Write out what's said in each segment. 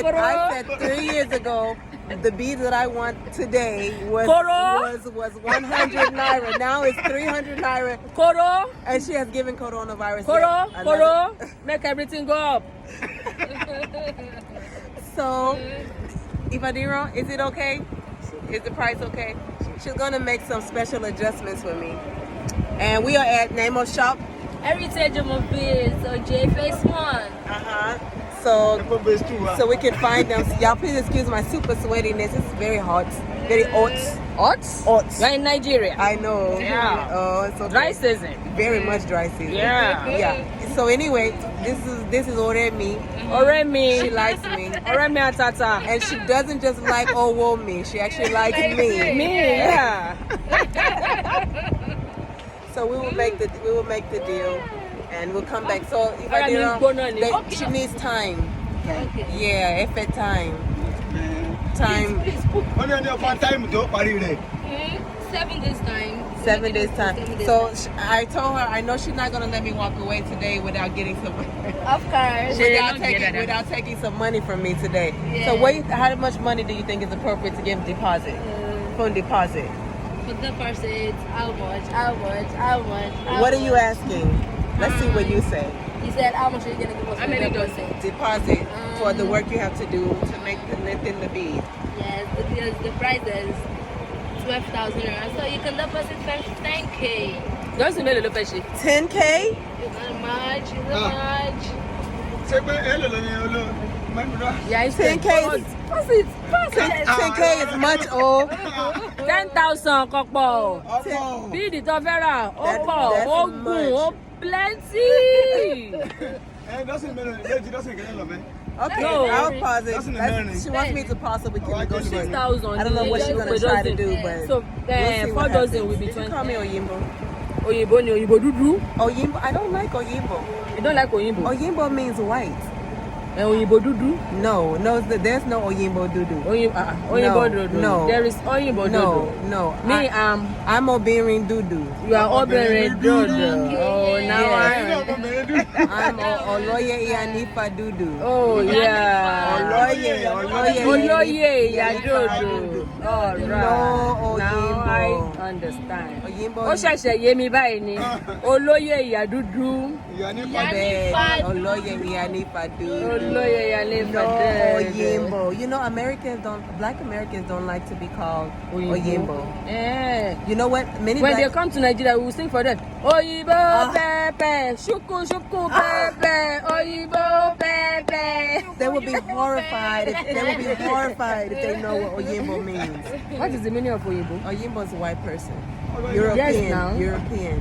said 3 years ago, the beads that I want today was 100 naira. Now it's 300 naira. Koro. And she has given coronavirus. Koro. Make everything go up. So, Ifadiro, is it okay? Is the price okay? She's gonna make some special adjustments for me. And we are at name of shop. Heritage of Beads on J Face 1. So we can find them. Y'all please excuse my super sweatiness. It's very hot. Very hot. Hot? Hot. You're in Nigeria. I know. Yeah. Oh, it's okay. Dry season. Very much dry season. Yeah. Yeah. So anyway, this is Oremi. Oremi. She likes me. Oremi Atata. And she doesn't just like me. She actually likes me. Me, yeah. So we will make the deal. And we'll come back. So if she needs time. Okay. Yeah, effort time. Time. 7 days time. 7 days time. So I told her I know she's not gonna let me walk away today without getting some. Of course. without taking some money from me today. Yeah. So how much money do you think is appropriate to give deposit? Phone deposit. For the person, how much? What are you asking? Let's see what you say. He said, how much are you going to give us for deposit for the work you have to do to make the the bead? Yes, the price is 12,000 naira. So you can deposit 10K. Don't you know the 10K? Not much. Yeah, it's 10K. Pass it. 10K is much old. 10,000 kokpo. Bead it over. Oh, plenty. Okay, no. I'll pause it. She wants me to pause so we can negotiate. 6,000. I don't know what she's going to try to do, but so 4 dozen will be 20. Call me Oyimbo. Oyimbo Dudu. Oyimbo. I don't like Oyimbo. You don't like Oyimbo? Oyimbo means white. Oyimbo Dudu? No, there's no Oyimbo Dudu. Oyimbo Dudu. No. There is Oyimbo Dudu. No. Me, I'm Obirin Dudu. You are Obirin Dudu. Oh, now I'm Olóyè Ìyánifá Dudu. Oh, yeah. Olóyè Dudu. All right. No Oyimbo. Now I understand. Oyimbo. Ó ṣẹ̀ṣẹ̀ yé mi báyìí ni. Olóyè Dudu. Ìyánifá. Olóyè Ìyánifá Dudu. Olóyè Ìyánifá No Dudu. Oyimbo. You know, Black Americans don't like to be called Oyimbo. Yeah. You know what? When they come to Nigeria, we will sing for them. Oyinbo pepe, shuku pepe, Oyinbo pepe. They will be horrified. If they know what Oyimbo means. What is the meaning of Oyinbo? Oyimbo is a white person. European. Yes, now. European.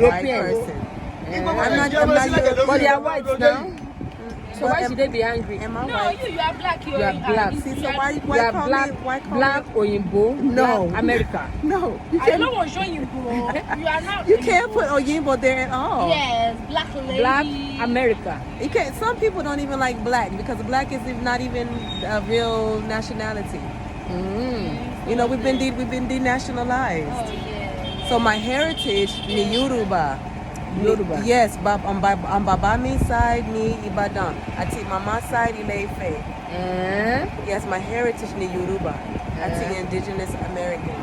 White person. I'm not European. But they are white now. So why should they be angry? Am I white? You are black. You are black. See, so why you are black. Black Oyinbo. No. Black America. No. I don't want to show you, bro. You are not. You can't put Oyimbo there at all. Yes, black lady. Black America. You can't. Some people don't even like black because black is not even a real nationality. You know, we've been denationalized. Oh yeah. So my heritage, ni Yoruba. Yes, on Babami's side, ni Ibadan. Ati Mama's side, Ile-Ife. Yes, my heritage, ni Yoruba. Ati indigenous American.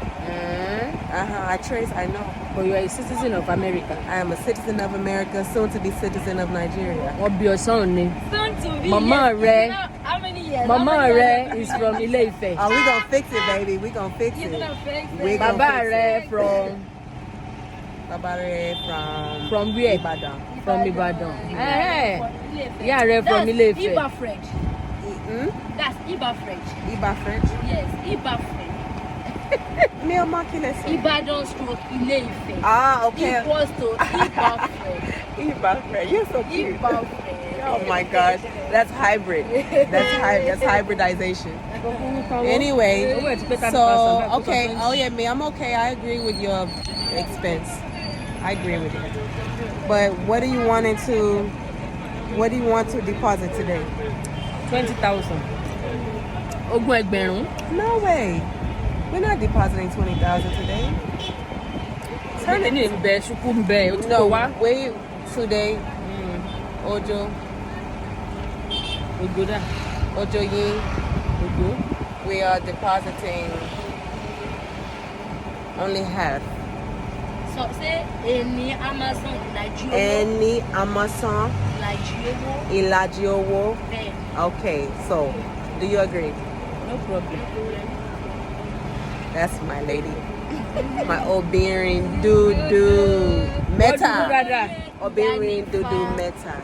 I know. But you are a citizen of America. I am a citizen of America, soon to be citizen of Nigeria. What be your son name? Soon to be. Mama Re. How many years? Mama Re is from Ile-Ife. Oh, we gonna fix it, baby. We gonna fix it. You're gonna fix it. Baba Re from. Babare from where? Ibadan. From Ibadan. Yeah, Re from Ile-Ife. Iba French. That's Iba French. Iba French? Yes, Iba French. Ibadan stroke Ile-Ife. Ah, okay. Equals to Iba French. Iba French. You're so cute. Iba French. Oh my gosh. That's hybrid. That's hybridization. Anyway, so okay. Oh yeah, I'm okay. I agree with your expense. I agree with it. But what do you want to deposit today? 20,000. No way. We're not depositing 20,000 today. Turn it in bed. No, wait today. Ojo. Ojoyin, we are depositing only half. So say any Amazon Any Amazon Ìlàjì owó. Okay, so do you agree? No problem. That's my lady. My Obirin Dudu Meta. Obirin Dudu Meta.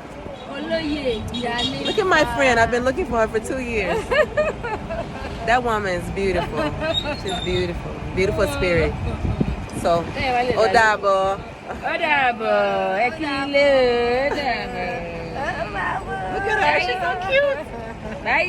Olóyè, Ìyánífá. Look at my friend. I've been looking for her for 2 years. That woman is beautiful. She's beautiful. Beautiful spirit. So, Odabo. Odabo. Ekile. Odabo. Look at her. She's so cute. Bye.